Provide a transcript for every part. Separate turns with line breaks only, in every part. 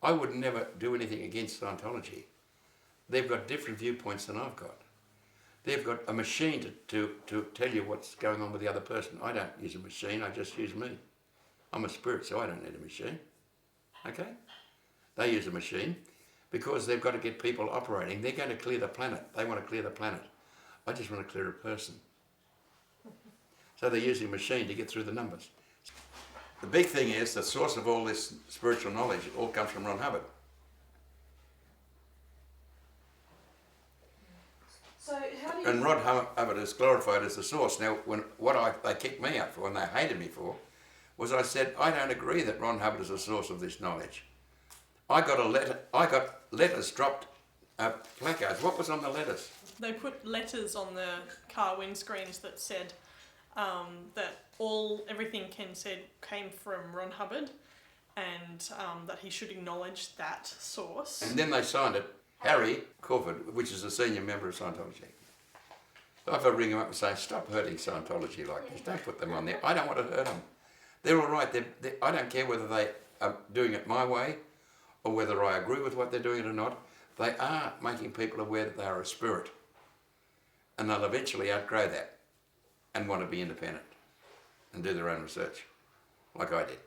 I would never do anything against Scientology. They've got different viewpoints than I've got. They've got a machine to tell you what's going on with the other person. I don't use a machine, I just use me. I'm a spirit, so I don't need a machine. Okay? They use a machine because they've got to get people operating. They're going to clear the planet. They want to clear the planet. I just want to clear a person. So they're using a machine to get through the numbers. The big thing is the source of all this spiritual knowledge, it all comes from Ron Hubbard.
So how do you...
And Ron Hubbard is glorified as the source. Now, they kicked me out for and they hated me for was I said, I don't agree that Ron Hubbard is the source of this knowledge. I got letters dropped, placards. What was on the letters?
They put letters on the car windscreens that said that everything Ken said came from Ron Hubbard, and that he should acknowledge that source.
And then they signed it, Harry Corford, which is a senior member of Scientology. So if I ring him up and say, stop hurting Scientology like this, don't put them on there. I don't want to hurt them. They're all right. I don't care whether they are doing it my way or whether I agree with what they're doing or not. They are making people aware that they are a spirit. And they'll eventually outgrow that and want to be independent and do their own research, like I did.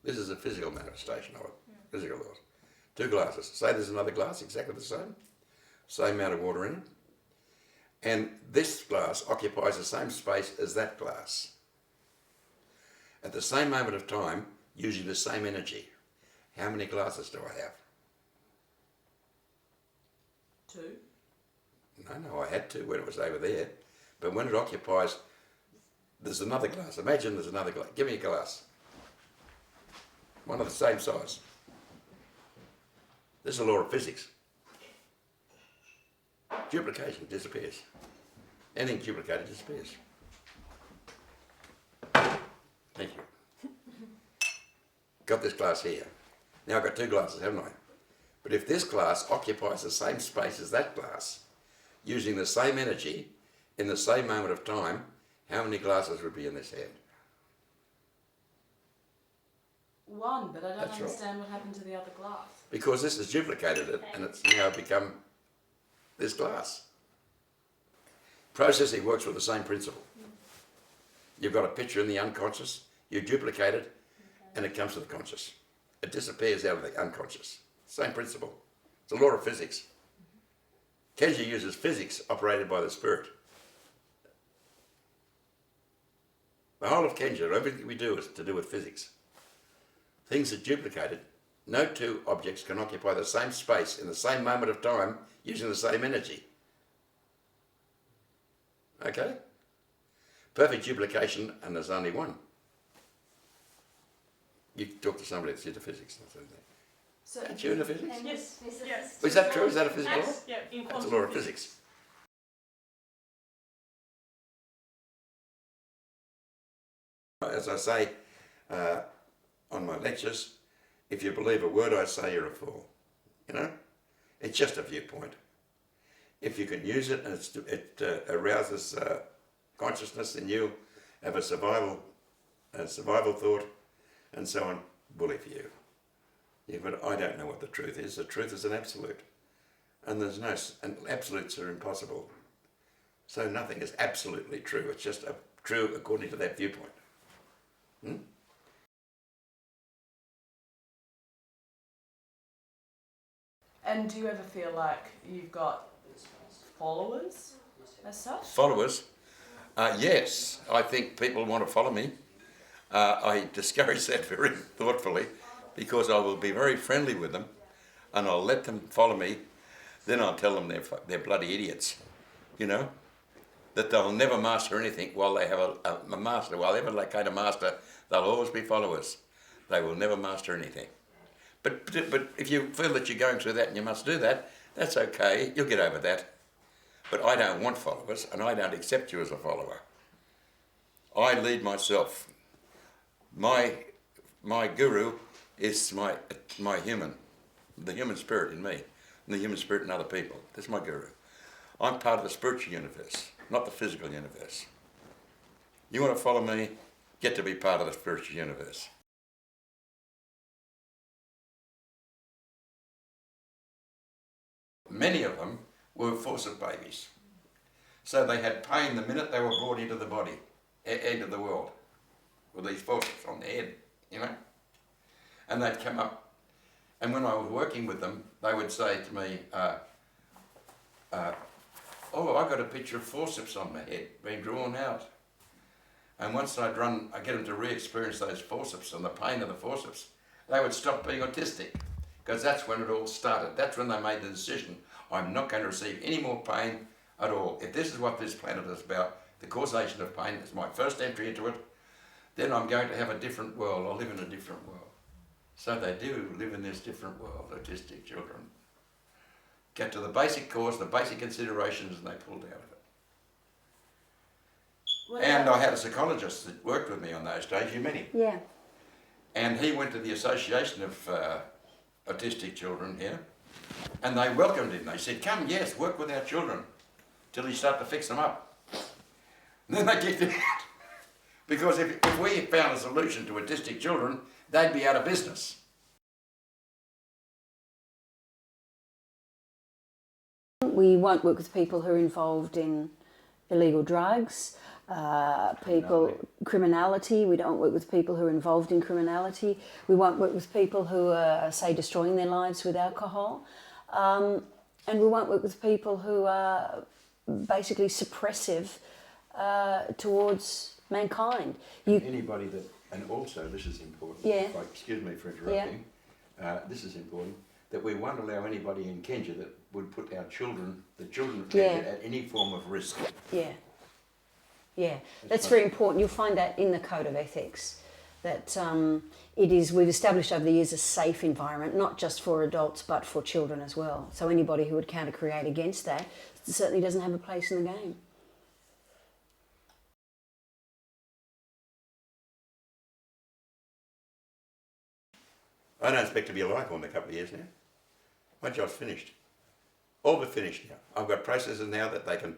This is a physical manifestation of it, physical laws. 2 glasses. Say there's another glass, exactly the same amount of water in it. And this glass occupies the same space as that glass. At the same moment of time, using the same energy. How many glasses do I have?
2?
No, I had 2 when it was over there. But when it occupies, there's another glass. Imagine there's another glass. Give me a glass. One of the same size. This is a law of physics. Duplication disappears. Anything duplicated disappears. Thank you. Got this glass here. Now I've got 2 glasses, haven't I? But if this glass occupies the same space as that glass, using the same energy, in the same moment of time, how many glasses would be in this head?
1, but I don't
That's
understand what happened to the other glass.
Because this has duplicated it and it's now become this glass. Processing works with the same principle. You've got a picture in the unconscious, you duplicate it, and it comes to the conscious. It disappears out of the unconscious. Same principle. It's a law of physics. Kenja uses physics operated by the spirit. The whole of Kenja, everything we do is to do with physics. Things are duplicated. No 2 objects can occupy the same space in the same moment of time using the same energy. Okay? Perfect duplication, and there's only one. You talk to somebody that's into physics.
So,
Aren't you into physics?
Yes. Yes.
Is that true? Is that a physical law?
Yeah, in
That's a
quantum
law of physics. As I say on my lectures, if you believe a word I say, you're a fool. You know? It's just a viewpoint. If you can use it and it arouses consciousness in you, have a survival thought, and so on, bully for you. Yeah, but I don't know what the truth is. The truth is an absolute. And and absolutes are impossible. So nothing is absolutely true. It's just true according to that viewpoint.
and do you ever feel like you've got followers as such?
Followers? Yes, I think people want to follow me. I discourage that very thoughtfully because I will be very friendly with them and I'll let them follow me. Then I'll tell them they're bloody idiots, you know, that they'll never master anything while they have a master. While ever they kind of master, they'll always be followers. They will never master anything. But if you feel that you're going through that and you must do that, that's okay, you'll get over that. But I don't want followers and I don't accept you as a follower. I lead myself. My guru is my human, the human spirit in me, and the human spirit in other people. That's my guru. I'm part of the spiritual universe, not the physical universe. You want to follow me? Get to be part of the spiritual universe. Many of them were forceps babies. So they had pain the minute they were brought into the body, end of the world, with these forceps on their head, you know. And they'd come up, and when I was working with them, they would say to me, oh, I got a picture of forceps on my head, being drawn out. And once I get them to re-experience those forceps and the pain of the forceps, they would stop being autistic, because that's when it all started. That's when they made the decision, I'm not going to receive any more pain at all. If this is what this planet is about, the causation of pain is my first entry into it, then I'm going to have a different world. I'll live in a different world. So they do live in this different world, autistic children. Get to the basic cause, the basic considerations, and they pulled out of it. And I had a psychologist that worked with me on those days. You met him.
Yeah.
And he went to the Association of Autistic Children here, and they welcomed him. They said, come, yes, work with our children till you start to fix them up. And then they kicked him out. Because if we found a solution to autistic children, they'd be out of business.
We won't work with people who are involved in illegal drugs, criminality. We don't work with people who are involved in criminality. We won't work with people who are, say, destroying their lives with alcohol. And we won't work with people who are basically suppressive towards mankind.
Anybody that, and also this is important,
Yeah.
excuse me for interrupting, this is important, that we won't allow anybody in Kenja that would put our children, the children of Kenja, at any form of risk.
Yeah. Yeah, that's very important. You'll find that in the Code of Ethics, that we've established over the years a safe environment, not just for adults but for children as well. So anybody who would counter-create against that certainly doesn't have a place in the game.
I don't expect to be alive for a couple of years now. My job's finished. All but finished now. I've got processes now that they can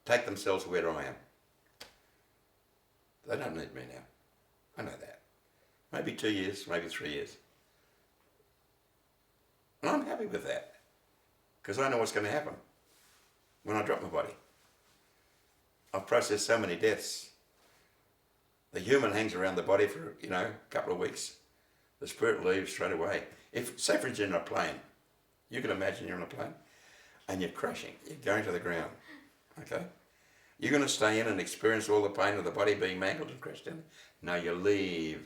take themselves where I am. They don't need me now. I know that. Maybe 2 years, maybe 3 years. And I'm happy with that. Because I know what's going to happen when I drop my body. I've processed so many deaths. The human hangs around the body for, a couple of weeks. The spirit leaves straight away. If, say for instance, you're in a plane, you can imagine you're in a plane and you're crashing, you're going to the ground, okay? You're going to stay in and experience all the pain of the body being mangled and crashed down. No, you leave.